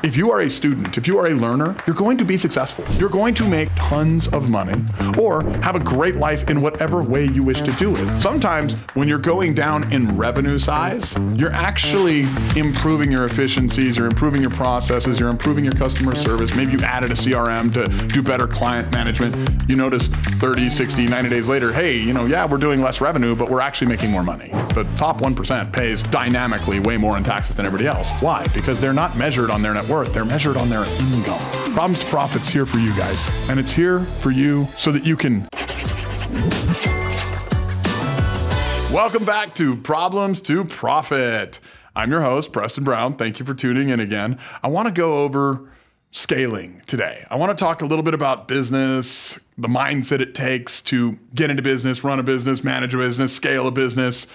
If you are a student, if you are a learner, you're going to be successful. You're going to make tons of money or have a great life in whatever way you wish to do it. Sometimes when you're going down in revenue size, you're actually improving your efficiencies, you're improving your processes, you're improving your customer service. Maybe you added a CRM to do better client management. You notice 30, 60, 90 days later, hey, yeah, we're doing less revenue, but we're actually making more money. The top 1% pays dynamically way more in taxes than everybody else. Why? Because they're not measured on their net worth, they're measured on their income. Problems to Profit's here for you guys, and it's here for you so that you can. Welcome back to Problems to Profit. I'm your host, Preston Brown. Thank you for tuning in again. I want to go over scaling today. I want to talk a little bit about business, the mindset it takes to get into business, run a business, manage a business, scale a business,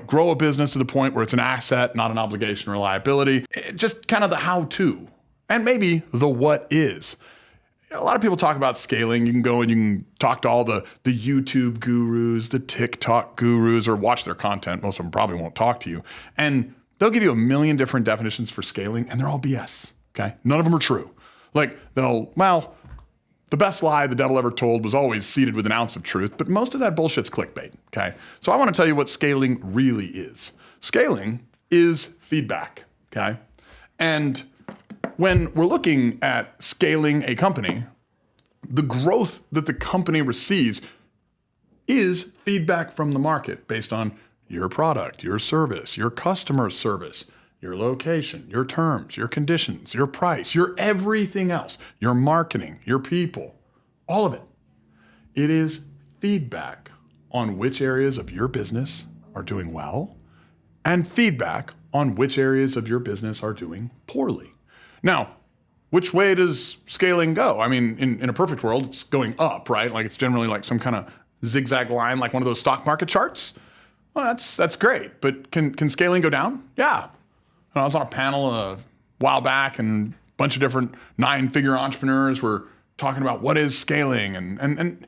grow a business to the point where it's an asset, not an obligation or liability. Just kind of the how-to and maybe the what is. A lot of people talk about scaling. You can go and you can talk to all the YouTube gurus, the TikTok gurus, or watch their content. Most of them probably won't talk to you. And they'll give you a million different definitions for scaling, and they're all BS, okay? None of them are true. The best lie the devil ever told was always seeded with an ounce of truth, but most of that bullshit's clickbait, okay? So I want to tell you what scaling really is. Scaling is feedback, okay? And when we're looking at scaling a company, the growth that the company receives is feedback from the market based on your product, your service, your customer service, your location, your terms, your conditions, your price, your everything else, your marketing, your people, all of it. It is feedback on which areas of your business are doing well and feedback on which areas of your business are doing poorly. Now, which way does scaling go? I mean, in a perfect world, it's going up, right? Like it's generally like some kind of zigzag line, like one of those stock market charts. Well, that's great, but can scaling go down? Yeah. I was on a panel a while back and a bunch of different 9-figure entrepreneurs were talking about what is scaling and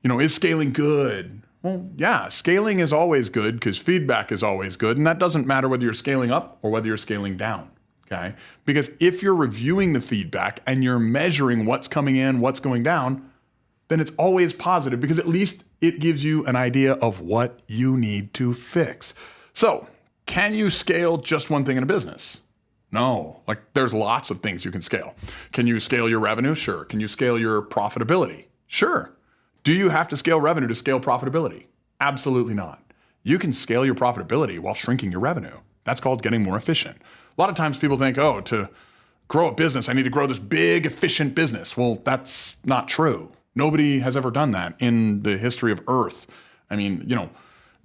is scaling good? Well, yeah, scaling is always good because feedback is always good. And that doesn't matter whether you're scaling up or whether you're scaling down, okay? Because if you're reviewing the feedback and you're measuring what's coming in, what's going down, then it's always positive because at least it gives you an idea of what you need to fix. So, can you scale just one thing in a business? No, there's lots of things you can scale. Can you scale your revenue? Sure. Can you scale your profitability? Sure. Do you have to scale revenue to scale profitability? Absolutely not. You can scale your profitability while shrinking your revenue. That's called getting more efficient. A lot of times people think, to grow a business, I need to grow this big, efficient business. Well, that's not true. Nobody has ever done that in the history of Earth. I mean,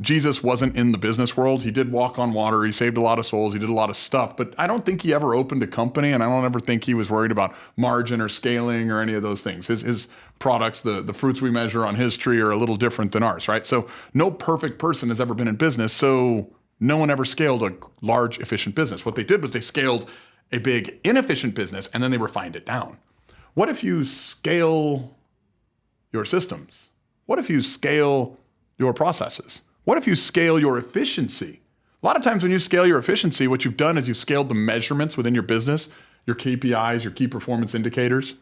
Jesus wasn't in the business world. He did walk on water. He saved a lot of souls. He did a lot of stuff. But I don't think he ever opened a company, and I don't ever think he was worried about margin or scaling or any of those things. His products, the fruits we measure on his tree are a little different than ours, right? So no perfect person has ever been in business, so no one ever scaled a large, efficient business. What they did was they scaled a big, inefficient business, and then they refined it down. What if you scale your systems? What if you scale your processes? What if you scale your efficiency? A lot of times when you scale your efficiency, what you've done is you've scaled the measurements within your business, your KPIs, your key performance indicators.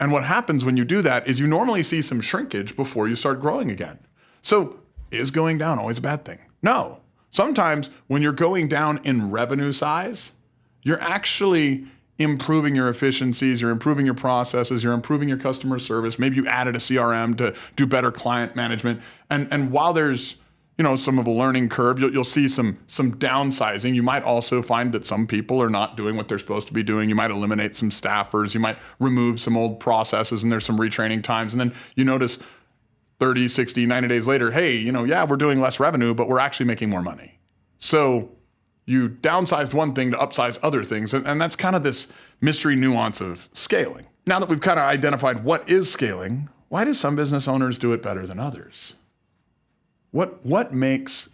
And what happens when you do that is you normally see some shrinkage before you start growing again. So is going down always a bad thing? No. Sometimes when you're going down in revenue size, you're actually improving your efficiencies, you're improving your processes, you're improving your customer service. Maybe you added a CRM to do better client management. And while there's, some of a learning curve, you'll see some downsizing. You might also find that some people are not doing what they're supposed to be doing. You might eliminate some staffers. You might remove some old processes and there's some retraining times. And then you notice 30, 60, 90 days later, hey, we're doing less revenue, but we're actually making more money. So you downsized one thing to upsize other things. And that's kind of this mystery nuance of scaling. Now that we've kind of identified what is scaling, why do some business owners do it better than others? What makes,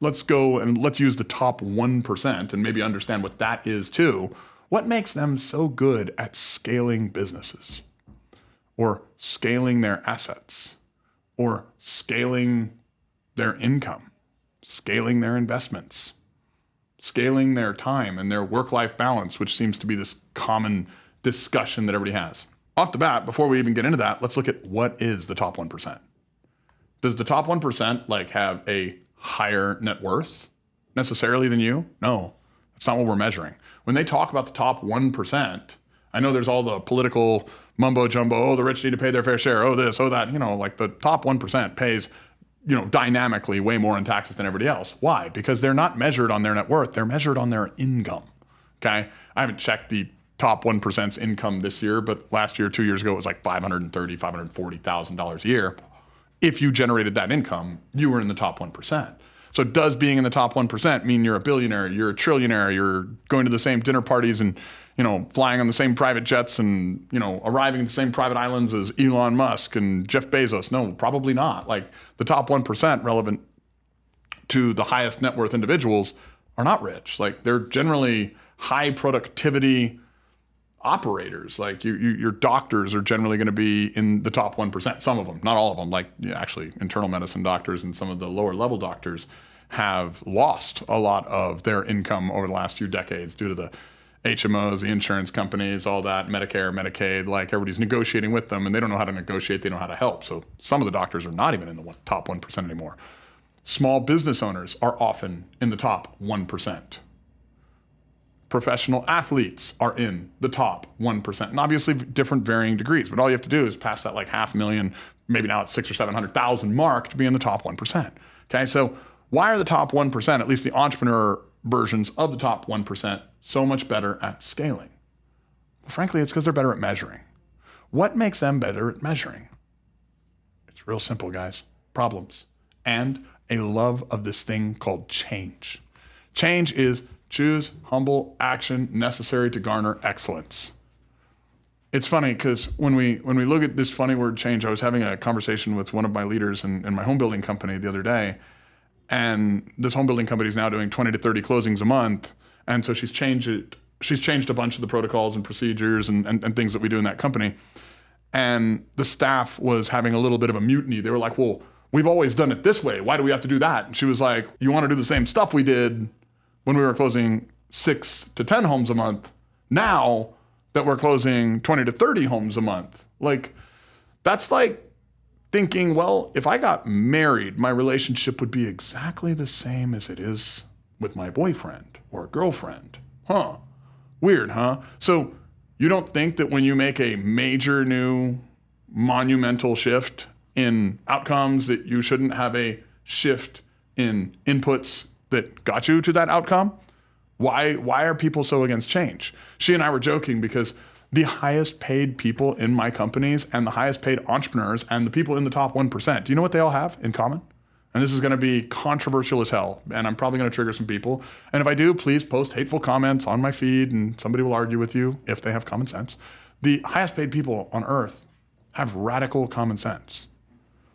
let's go and let's use the top 1% and maybe understand what that is too. What makes them so good at scaling businesses or scaling their assets or scaling their income, scaling their investments, scaling their time and their work-life balance, which seems to be this common discussion that everybody has. Off the bat, before we even get into that, let's look at what is the top 1%. Does the top 1% like have a higher net worth necessarily than you? No, that's not what we're measuring. When they talk about the top 1%, I know there's all the political mumbo jumbo, oh, the rich need to pay their fair share, oh, this, oh, that, like the top 1% pays, dynamically way more in taxes than everybody else. Why? Because they're not measured on their net worth, they're measured on their income, okay? I haven't checked the top 1%'s income this year, but last year, 2 years ago, it was like $530,000, $540,000 a year. If you generated that income, you were in the top 1%. So does being in the top 1% mean you're a billionaire, you're a trillionaire, you're going to the same dinner parties and, flying on the same private jets and, arriving at the same private islands as Elon Musk and Jeff Bezos? No, probably not. Like the top 1% relevant to the highest net worth individuals are not rich. Like they're generally high productivity operators. Like your doctors are generally going to be in the top 1%. Some of them, not all of them. Like actually internal medicine doctors and some of the lower level doctors have lost a lot of their income over the last few decades due to the HMOs, the insurance companies, all that, Medicare, Medicaid, like everybody's negotiating with them and they don't know how to negotiate, they don't know how to help. So some of the doctors are not even in the top 1% anymore. Small business owners are often in the top 1%. Professional athletes are in the top 1%, and obviously different varying degrees, but all you have to do is pass that like 500,000, maybe now it's 600,000 or 700,000 mark to be in the top 1%. Okay, so why are the top 1%, at least the entrepreneur versions of the top 1%, so much better at scaling? Well, frankly, it's because they're better at measuring. What makes them better at measuring? It's real simple, guys. Problems and a love of this thing called change. Change is choose humble action necessary to garner excellence. It's funny because when we look at this funny word change, I was having a conversation with one of my leaders in my home building company the other day, and this home building company is now doing 20 to 30 closings a month, and so she's changed a bunch of the protocols and procedures and things that we do in that company, and the staff was having a little bit of a mutiny. They were like, well, we've always done it this way. Why do we have to do that? And she was like, you want to do the same stuff we did when we were closing 6 to 10 homes a month, now that we're closing 20 to 30 homes a month. Like, that's like thinking, well, if I got married, my relationship would be exactly the same as it is with my boyfriend or girlfriend. Huh? Weird, huh? So you don't think that when you make a major new monumental shift in outcomes that you shouldn't have a shift in inputs that got you to that outcome? Why are people so against change? She and I were joking because the highest paid people in my companies and the highest paid entrepreneurs and the people in the top 1%, do you know what they all have in common? And this is going to be controversial as hell, and I'm probably going to trigger some people. And if I do, please post hateful comments on my feed and somebody will argue with you if they have common sense. The highest paid people on earth have radical common sense.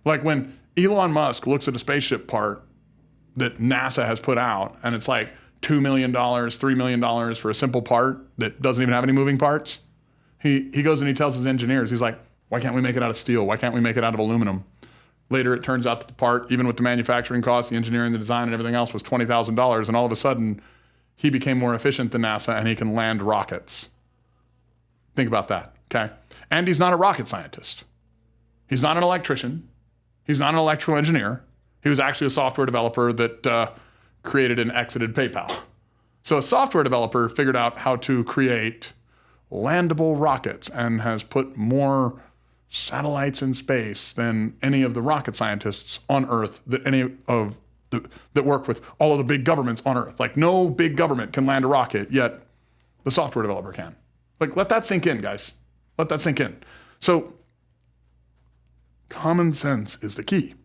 Like when Elon Musk looks at a spaceship part that NASA has put out, and it's like $2 million, $3 million for a simple part that doesn't even have any moving parts. He goes and he tells his engineers, he's like, why can't we make it out of steel? Why can't we make it out of aluminum? Later, it turns out that the part, even with the manufacturing costs, the engineering, the design, and everything else, was $20,000, and all of a sudden, he became more efficient than NASA, and he can land rockets. Think about that, okay? And he's not a rocket scientist. He's not an electrician. He's not an electrical engineer. He was actually a software developer that created and exited PayPal. So a software developer figured out how to create landable rockets and has put more satellites in space than any of the rocket scientists on Earth that work with all of the big governments on Earth. Like no big government can land a rocket, yet the software developer can. Like let that sink in, guys. Let that sink in. So common sense is the key.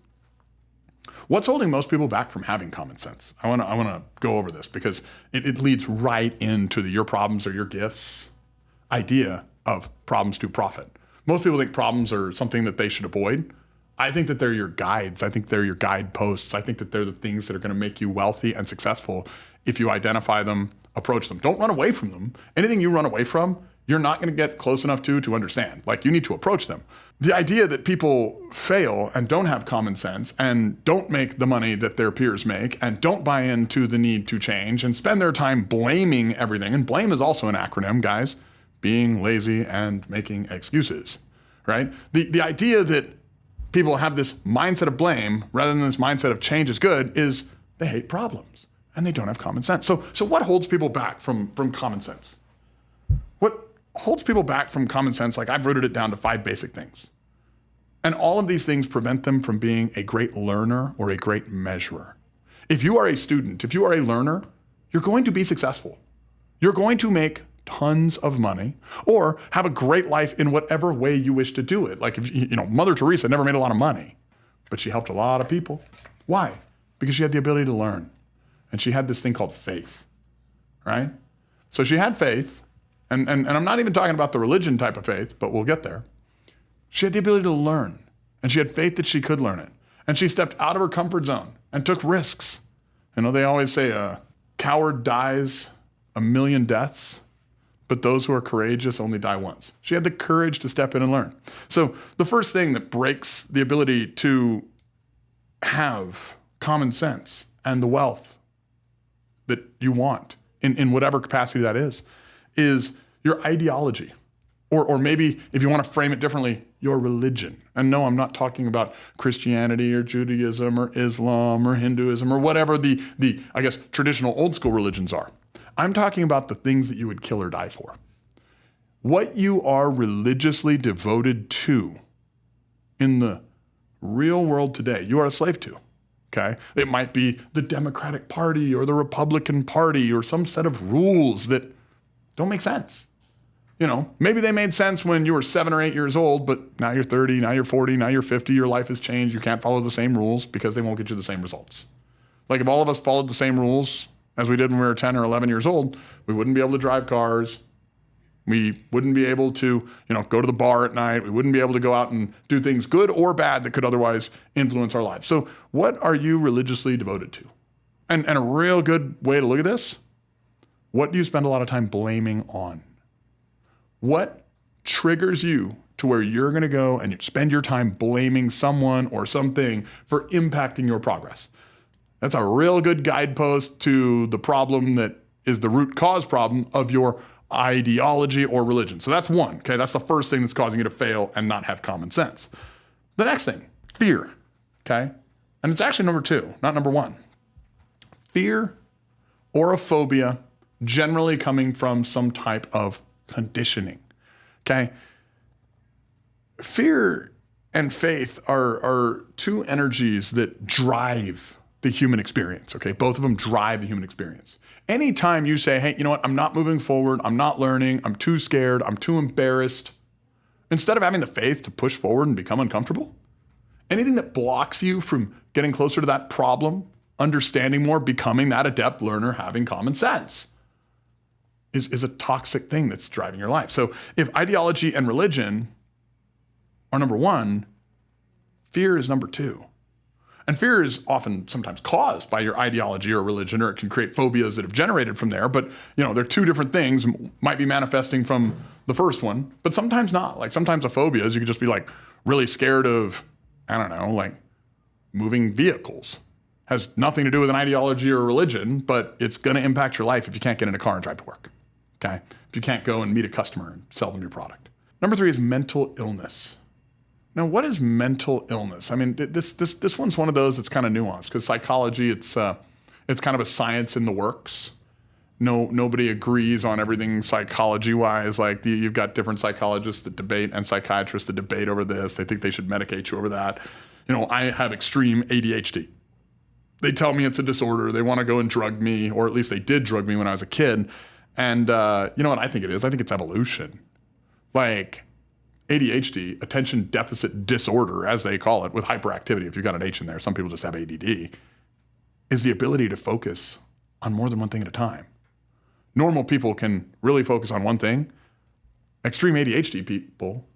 What's holding most people back from having common sense? I want to go over this because it leads right into the your problems are your gifts idea of problems to profit. Most people think problems are something that they should avoid. I think that they're your guides. I think they're your guideposts. I think that they're the things that are going to make you wealthy and successful if you identify them, approach them. Don't run away from them. Anything you run away from, you're not going to get close enough to understand. Like, you need to approach them. The idea that people fail and don't have common sense and don't make the money that their peers make and don't buy into the need to change and spend their time blaming everything. And blame is also an acronym, guys. Being lazy and making excuses, right? The idea that people have this mindset of blame rather than this mindset of change is good is they hate problems and they don't have common sense. So what holds people back from common sense? What holds people back from common sense, like, I've rooted it down to 5 basic things. And all of these things prevent them from being a great learner or a great measurer. If you are a student, if you are a learner, you're going to be successful. You're going to make tons of money or have a great life in whatever way you wish to do it. Like, if Mother Teresa never made a lot of money, but she helped a lot of people. Why? Because she had the ability to learn. And she had this thing called faith, right? So she had faith. And I'm not even talking about the religion type of faith, but we'll get there. She had the ability to learn, and she had faith that she could learn it. And she stepped out of her comfort zone and took risks. They always say a coward dies 1,000,000 deaths, but those who are courageous only die once. She had the courage to step in and learn. So the first thing that breaks the ability to have common sense and the wealth that you want in whatever capacity that is your ideology, or maybe, if you want to frame it differently, your religion. And no, I'm not talking about Christianity or Judaism or Islam or Hinduism or whatever the I guess, traditional old school religions are. I'm talking about the things that you would kill or die for. What you are religiously devoted to in the real world today, you are a slave to. Okay? It might be the Democratic Party or the Republican Party or some set of rules that don't make sense. Maybe they made sense when you were 7 or 8 years old, but now you're 30, now you're 40, now you're 50, your life has changed. You can't follow the same rules because they won't get you the same results. Like, if all of us followed the same rules as we did when we were 10 or 11 years old, we wouldn't be able to drive cars. We wouldn't be able to, go to the bar at night. We wouldn't be able to go out and do things good or bad that could otherwise influence our lives. So what are you religiously devoted to? And a real good way to look at this, what do you spend a lot of time blaming on? What triggers you to where you're going to go and spend your time blaming someone or something for impacting your progress? That's a real good guidepost to the problem that is the root cause problem of your ideology or religion. So that's one, okay? That's the first thing that's causing you to fail and not have common sense. The next thing, fear, okay? And it's actually number 2, not number 1. Fear or a phobia generally coming from some type of conditioning, okay? Fear and faith are 2 energies that drive the human experience, okay? Both of them drive the human experience. Anytime you say, hey, you know what? I'm not moving forward. I'm not learning. I'm too scared. I'm too embarrassed. Instead of having the faith to push forward and become uncomfortable, anything that blocks you from getting closer to that problem, understanding more, becoming that adept learner, having common sense, is a toxic thing that's driving your life. So if ideology and religion are number 1, fear is number 2. And fear is often sometimes caused by your ideology or religion, or it can create phobias that have generated from there. But, they're 2 different things, might be manifesting from the first one, but sometimes not. Like, sometimes a phobia is you could just be like really scared of, I don't know, like moving vehicles. Has nothing to do with an ideology or religion, but it's going to impact your life if you can't get in a car and drive to work. Okay? If you can't go and meet a customer and sell them your product. Number 3 is mental illness. Now, what is mental illness? I mean, this one's one of those that's kind of nuanced, because psychology, it's kind of a science in the works. Nobody agrees on everything psychology-wise. Like, you've got different psychologists that debate and psychiatrists that debate over this. They think they should medicate you over that. I have extreme ADHD. They tell me it's a disorder. They want to go and drug me, or at least they did drug me when I was a kid. And you know what I think it is? I think it's evolution. Like, ADHD, attention deficit disorder, as they call it, with hyperactivity, if you've got an H in there, some people just have ADD, is the ability to focus on more than one thing at a time. Normal people can really focus on one thing. Extreme ADHD people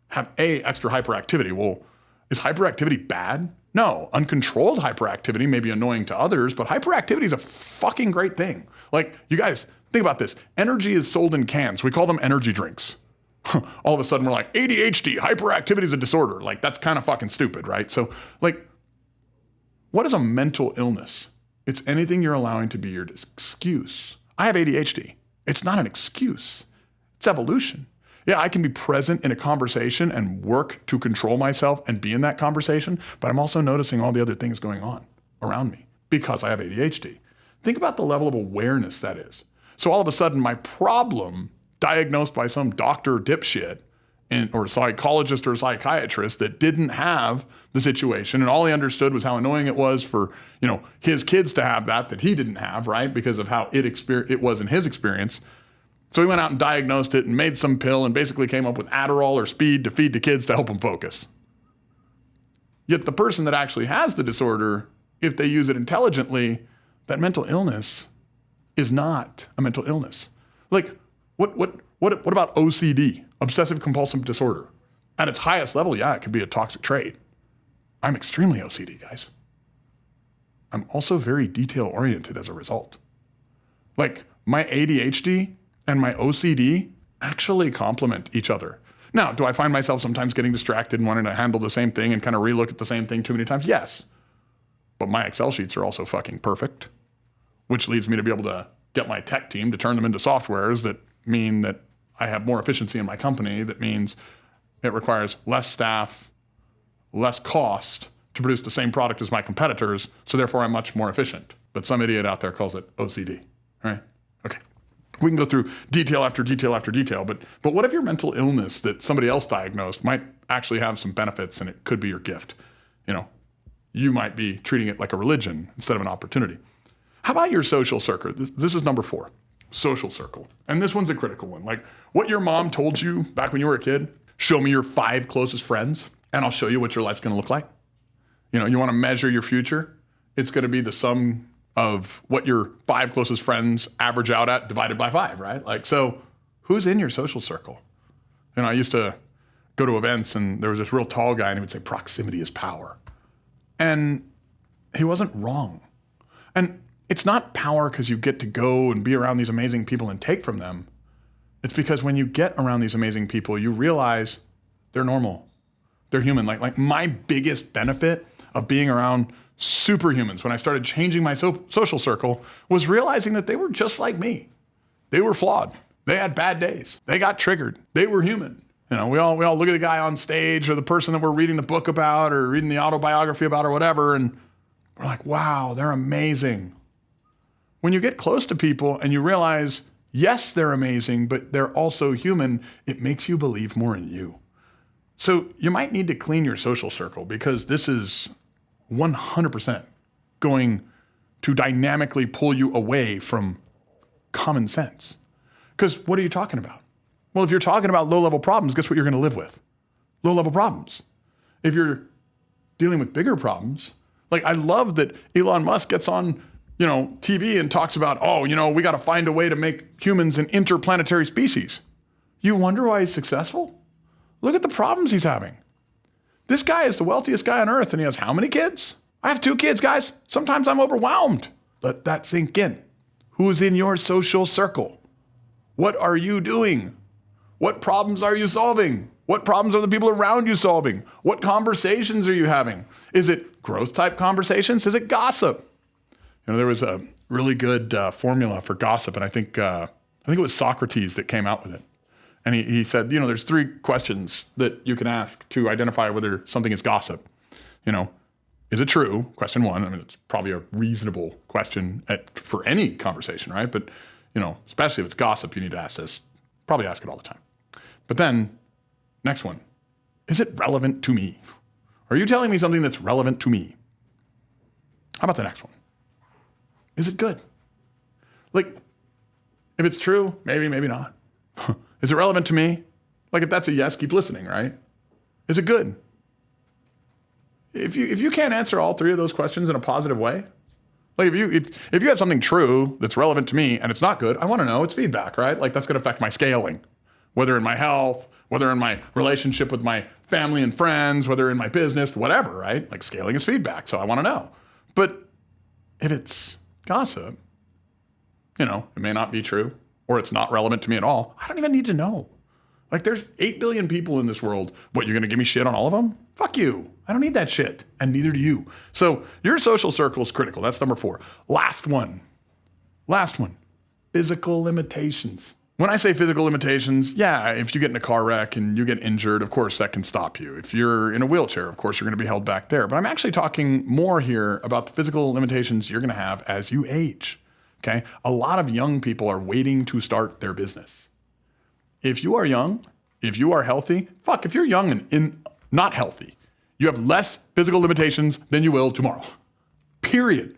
have extra hyperactivity. Well, is hyperactivity bad? No. Uncontrolled hyperactivity may be annoying to others, but hyperactivity is a fucking great thing. Like, you guys, Think about this. Energy is sold in cans. We call them energy drinks. All of a sudden we're like, ADHD, hyperactivity is a disorder. Like, that's kind of fucking stupid, right? So, like, what is a mental illness? It's anything you're allowing to be your excuse. I have ADHD. It's not an excuse. It's evolution. Yeah, I can be present in a conversation and work to control myself and be in that conversation, but I'm also noticing all the other things going on around me because I have ADHD. Think about the level of awareness that is. So all of a sudden, my problem, diagnosed by some doctor dipshit or psychologist or psychiatrist that didn't have the situation, and all he understood was how annoying it was for, his kids to have that he didn't have, right? Because of how it was in his experience. So he went out and diagnosed it and made some pill and basically came up with Adderall or speed to feed to kids to help them focus. Yet the person that actually has the disorder, if they use it intelligently, that mental illness is not a mental illness. Like, what about OCD, obsessive compulsive disorder? At its highest level, yeah, it could be a toxic trait. I'm extremely OCD, guys. I'm also very detail oriented as a result. Like, my ADHD and my OCD actually complement each other. Now, do I find myself sometimes getting distracted and wanting to handle the same thing and kind of relook at the same thing too many times? Yes. But my Excel sheets are also fucking perfect, which leads me to be able to get my tech team to turn them into softwares that mean that I have more efficiency in my company. That means it requires less staff, less cost to produce the same product as my competitors. So therefore I'm much more efficient. But some idiot out there calls it OCD, right? Okay. We can go through detail after detail after detail, but what if your mental illness that somebody else diagnosed might actually have some benefits and it could be your gift? You might be treating it like a religion instead of an opportunity. How about your social circle? This is number 4, social circle. And this one's a critical one. Like what your mom told you back when you were a kid, show me your 5 closest friends and I'll show you what your life's gonna look like. You wanna measure your future? It's gonna be the sum of what your 5 closest friends average out at divided by 5, right? Like, so who's in your social circle? I used to go to events and there was this real tall guy and he would say, proximity is power. And he wasn't wrong. And it's not power because you get to go and be around these amazing people and take from them. It's because when you get around these amazing people, you realize they're normal. They're human. Like my biggest benefit of being around superhumans when I started changing my social circle was realizing that they were just like me. They were flawed. They had bad days. They got triggered. They were human. We all look at the guy on stage or the person that we're reading the book about or reading the autobiography about or whatever, and we're like, wow, they're amazing. When you get close to people and you realize, yes, they're amazing, but they're also human, it makes you believe more in you. So you might need to clean your social circle because this is 100% going to dynamically pull you away from common sense. Because what are you talking about? Well, if you're talking about low-level problems, guess what you're going to live with? Low-level problems. If you're dealing with bigger problems, like I love that Elon Musk gets on, TV and talks about, we got to find a way to make humans an interplanetary species. You wonder why he's successful? Look at the problems he's having. This guy is the wealthiest guy on earth and he has how many kids? I have 2 kids, guys. Sometimes I'm overwhelmed. Let that sink in. Who's in your social circle? What are you doing? What problems are you solving? What problems are the people around you solving? What conversations are you having? Is it growth type conversations? Is it gossip? There was a really good formula for gossip, and I think it was Socrates that came out with it. And he said, there's 3 questions that you can ask to identify whether something is gossip. Is it true? Question 1. I mean, it's probably a reasonable question for any conversation, right? But, especially if it's gossip, you need to ask this. Probably ask it all the time. But then, next one, is it relevant to me? Are you telling me something that's relevant to me? How about the next one? Is it good? Like, if it's true, maybe, maybe not. Is it relevant to me? Like, if that's a yes, keep listening, right? Is it good? If you can't answer all 3 of those questions in a positive way, like if you have something true that's relevant to me and it's not good, I want to know. It's feedback, right? Like that's going to affect my scaling, whether in my health, whether in my relationship with my family and friends, whether in my business, whatever, right? Like scaling is feedback, so I want to know. But if it's gossip, it may not be true. or it's not relevant to me at all, I don't even need to know. Like there's 8 billion people in this world. What, you're going to give me shit on all of them? Fuck you. I don't need that shit. And neither do you. So your social circle is critical. That's number 4. Last one. Physical limitations. When I say physical limitations, yeah, if you get in a car wreck and you get injured, of course that can stop you. If you're in a wheelchair, of course you're going to be held back there. But I'm actually talking more here about the physical limitations you're going to have as you age. Okay? A lot of young people are waiting to start their business. If you are young, if you are healthy, if you're young and not healthy, you have less physical limitations than you will tomorrow. Period.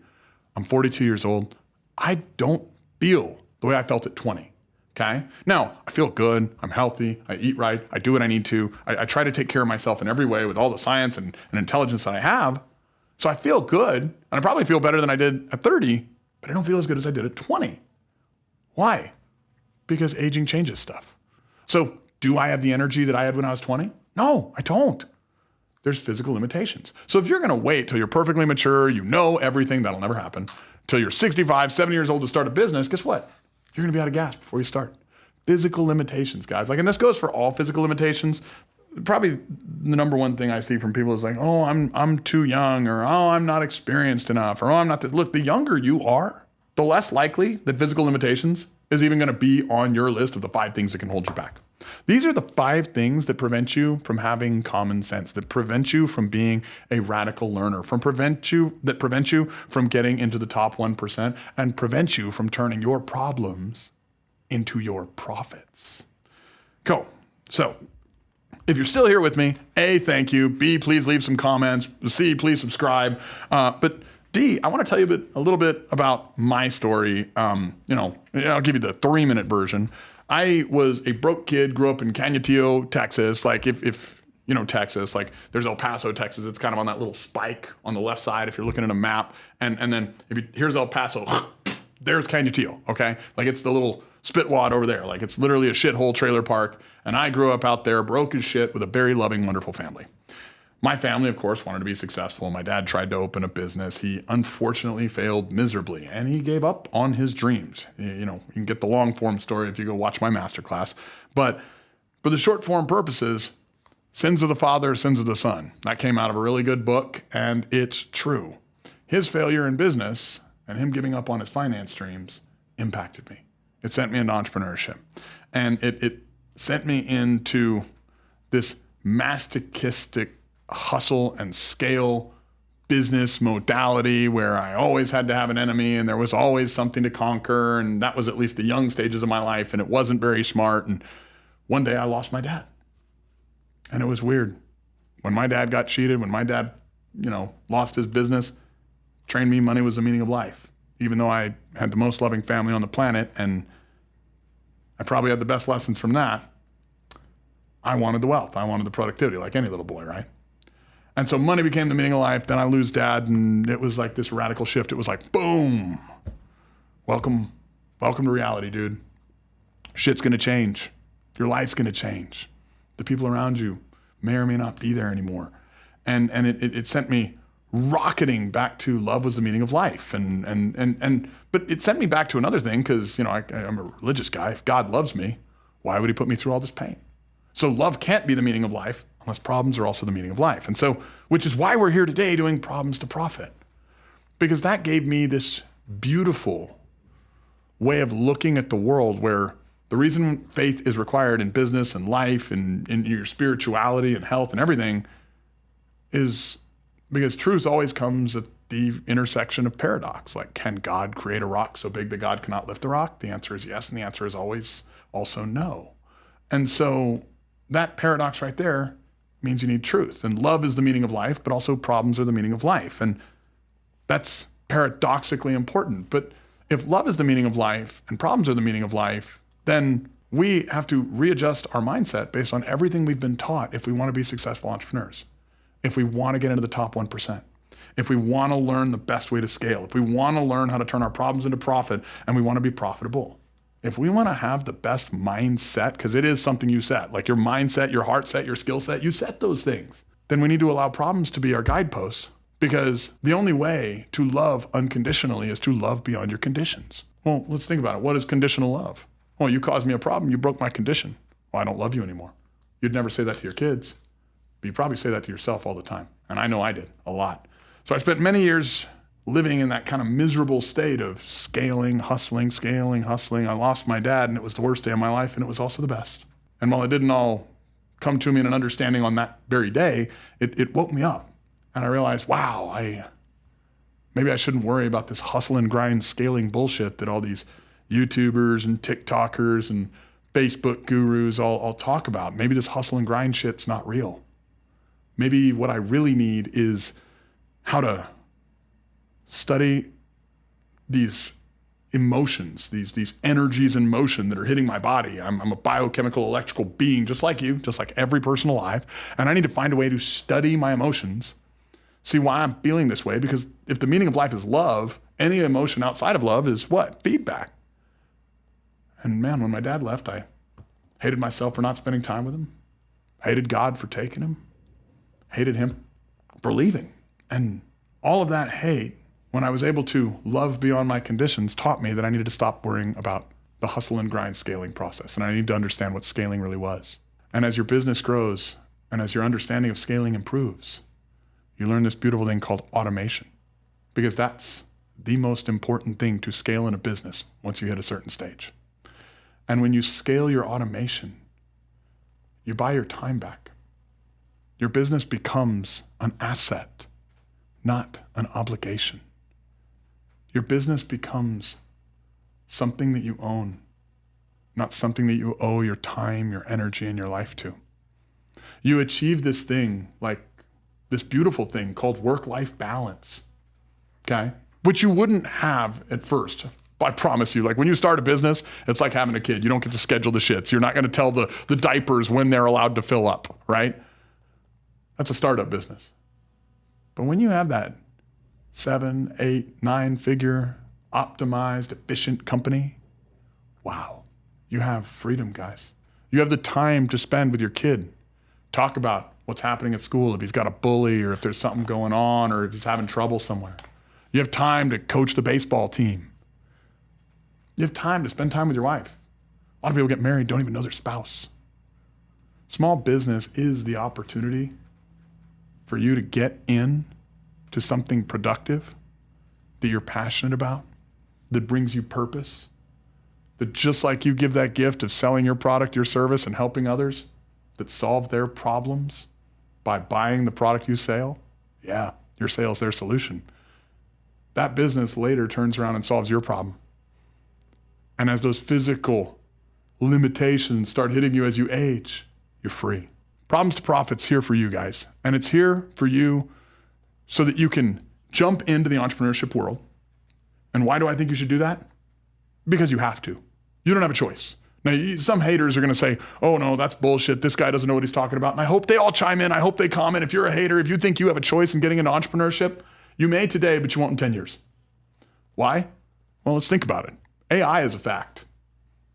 I'm 42 years old. I don't feel the way I felt at 20. Okay. Now I feel good. I'm healthy. I eat right. I do what I need to. I try to take care of myself in every way with all the science and intelligence that I have. So I feel good, and I probably feel better than I did at 30, but I don't feel as good as I did at 20. Why? Because aging changes stuff. So do I have the energy that I had when I was 20? No, I don't. There's physical limitations. So if you're going to wait till you're perfectly mature, you know everything, that'll never happen, till you're 65, 70 years old to start a business, guess what? You're going to be out of gas before you start. Physical limitations, guys. And this goes for all physical limitations. Probably the number one thing I see from people is like, oh, I'm too young, or oh, I'm not experienced enough, or oh, I'm not this. Look, the younger you are, the less likely that physical limitations is even going to be on your list of the 5 things that can hold you back. These are the 5 things that prevent you from having common sense, that prevent you from being a radical learner, that prevent you from getting into the top 1%, and prevent you from turning your problems into your profits. Cool. So if you're still here with me, A, thank you. B, please leave some comments. C, please subscribe. But D, I want to tell you a little bit about my story. I'll give you the 3-minute version. I was a broke kid, grew up in Canutillo, Texas. Like if you know Texas, like there's El Paso, Texas. It's kind of on that little spike on the left side if you're looking at a map. And then here's El Paso, there's Canutillo, okay? Like it's the little spitwad over there. Like it's literally a shithole trailer park. And I grew up out there, broke as shit, with a very loving, wonderful family. My family, of course, wanted to be successful. My dad tried to open a business. He unfortunately failed miserably, and he gave up on his dreams. You can get the long form story if you go watch my masterclass. But for the short form purposes, sins of the father, sins of the son. That came out of a really good book, and it's true. His failure in business and him giving up on his finance dreams impacted me. It sent me into entrepreneurship, and it sent me into this masochistic hustle and scale business modality where I always had to have an enemy and there was always something to conquer. And that was at least the young stages of my life, and it wasn't very smart. And one day I lost my dad, and it was weird. When my dad got cheated, when my dad, lost his business, trained me money was the meaning of life. Even though I had the most loving family on the planet and I probably had the best lessons from that, I wanted the wealth. I wanted the productivity like any little boy, right? And so money became the meaning of life. Then I lose dad, and it was like this radical shift. It was like, boom, welcome to reality, dude. Shit's gonna change. Your life's gonna change. The people around you may or may not be there anymore. And it sent me rocketing back to love was the meaning of life. But it sent me back to another thing, because I'm a religious guy. If God loves me, why would he put me through all this pain? So love can't be the meaning of life unless problems are also the meaning of life. And so, which is why we're here today doing Problems to Profit, because that gave me this beautiful way of looking at the world, where the reason faith is required in business and life and in your spirituality and health and everything is because truth always comes at the intersection of paradox. Like, can God create a rock so big that God cannot lift the rock? The answer is yes, and the answer is always also no. And so that paradox right there means you need truth. And love is the meaning of life, but also problems are the meaning of life. And that's paradoxically important. But if love is the meaning of life and problems are the meaning of life, then we have to readjust our mindset based on everything we've been taught if we want to be successful entrepreneurs, if we want to get into the top 1%, if we want to learn the best way to scale, if we want to learn how to turn our problems into profit, and we want to be profitable. If we want to have the best mindset, because it is something you set, like your mindset, your heart set, your skill set, you set those things, then we need to allow problems to be our guideposts, because the only way to love unconditionally is to love beyond your conditions. Well, let's think about it. What is conditional love? Well, you caused me a problem. You broke my condition. Well, I don't love you anymore. You'd never say that to your kids, but you probably say that to yourself all the time. And I know I did a lot. So I spent many years living in that kind of miserable state of scaling, hustling. I lost my dad, and it was the worst day of my life, and it was also the best. And while it didn't all come to me in an understanding on that very day, it woke me up. And I realized, wow, maybe I shouldn't worry about this hustle and grind scaling bullshit that all these YouTubers and TikTokers and Facebook gurus all talk about. Maybe this hustle and grind shit's not real. Maybe what I really need is how to study these emotions, these energies in motion that are hitting my body. I'm a biochemical electrical being just like you, just like every person alive. And I need to find a way to study my emotions, see why I'm feeling this way, because if the meaning of life is love, any emotion outside of love is what? Feedback. And man, when my dad left, I hated myself for not spending time with him, hated God for taking him, hated him for leaving. And all of that hate, when I was able to love beyond my conditions, taught me that I needed to stop worrying about the hustle and grind scaling process. And I need to understand what scaling really was. And as your business grows and as your understanding of scaling improves, you learn this beautiful thing called automation, because that's the most important thing to scale in a business once you hit a certain stage. And when you scale your automation, you buy your time back. Your business becomes an asset, not an obligation. Your business becomes something that you own, not something that you owe your time, your energy, and your life to. You achieve this thing, like this beautiful thing called work-life balance, okay? Which you wouldn't have at first. I promise you, like when you start a business, it's like having a kid. You don't get to schedule the shits. You're not going to tell the diapers when they're allowed to fill up, right? That's a startup business. But when you have that 7, 8, 9-figure, optimized, efficient company, wow, you have freedom, guys. You have the time to spend with your kid. Talk about what's happening at school, if he's got a bully or if there's something going on or if he's having trouble somewhere. You have time to coach the baseball team. You have time to spend time with your wife. A lot of people get married, don't even know their spouse. Small business is the opportunity for you to get in to something productive that you're passionate about, that brings you purpose, that just like you give that gift of selling your product, your service, and helping others that solve their problems by buying the product you sell, yeah, your sale is their solution. That business later turns around and solves your problem. And as those physical limitations start hitting you as you age, you're free. Problems to Profit's here for you guys. And it's here for you so that you can jump into the entrepreneurship world. And why do I think you should do that? Because you have to. You don't have a choice. Now, some haters are going to say, oh no, that's bullshit. This guy doesn't know what he's talking about. And I hope they all chime in. I hope they comment. If you're a hater, if you think you have a choice in getting into entrepreneurship, you may today, but you won't in 10 years. Why? Well, let's think about it. AI is a fact.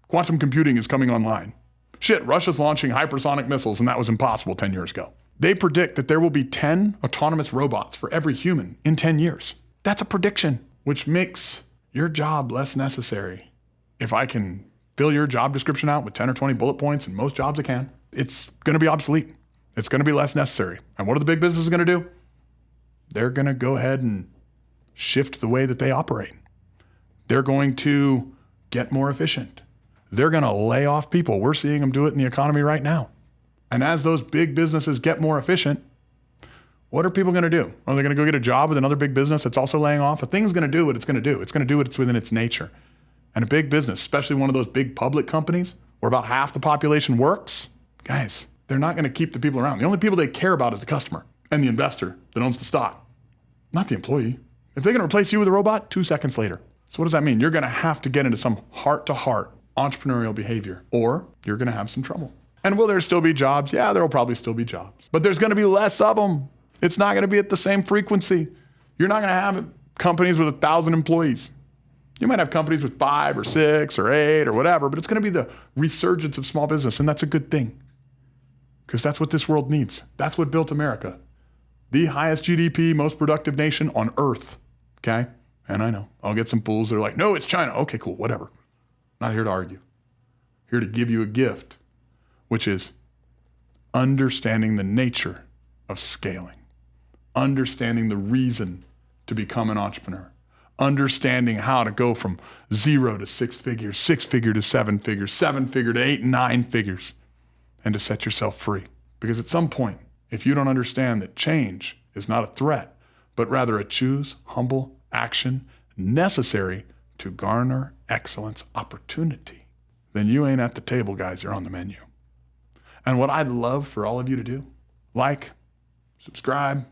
Quantum computing is coming online. Shit, Russia's launching hypersonic missiles, and that was impossible 10 years ago. They predict that there will be 10 autonomous robots for every human in 10 years. That's a prediction, which makes your job less necessary. If I can fill your job description out with 10 or 20 bullet points, and most jobs I can, it's going to be obsolete. It's going to be less necessary. And what are the big businesses going to do? They're going to go ahead and shift the way that they operate. They're going to get more efficient. They're going to lay off people. We're seeing them do it in the economy right now. And as those big businesses get more efficient, what are people going to do? Are they going to go get a job with another big business that's also laying off? A thing's going to do what it's going to do. It's going to do what's within its nature. And a big business, especially one of those big public companies where about half the population works, guys, they're not going to keep the people around. The only people they care about is the customer and the investor that owns the stock, not the employee. If they're going to replace you with a robot, 2 seconds later. So what does that mean? You're going to have to get into some heart-to-heart entrepreneurial behavior, or you're going to have some trouble. And will there still be jobs? Yeah, there will probably still be jobs. But there's going to be less of them. It's not going to be at the same frequency. You're not going to have companies with 1,000 employees. You might have companies with 5 or 6 or 8 or whatever, but it's going to be the resurgence of small business, and that's a good thing because that's what this world needs. That's what built America. The highest GDP, most productive nation on earth, okay? And I know, I'll get some fools that are like, no, it's China. Okay, cool, whatever. Not here to argue. here to give you a gift, which is understanding the nature of scaling, understanding the reason to become an entrepreneur, understanding how to go from 0 to 6 figures, 6 figure to 7 figures, 7 figure to 8 and 9 figures, and to set yourself free. Because at some point, if you don't understand that change is not a threat, but rather a choose, humble action necessary to garner excellence opportunity, then you ain't at the table, guys, you're on the menu. And what I'd love for all of you to do, like, subscribe,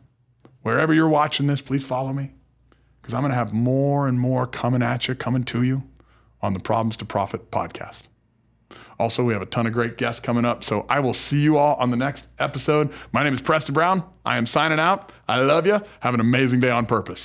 wherever you're watching this, please follow me, because I'm going to have more and more coming at you, coming to you on the Problems to Profit podcast. Also, we have a ton of great guests coming up, so I will see you all on the next episode. My name is Preston Brown. I am signing out. I love you. Have an amazing day on purpose.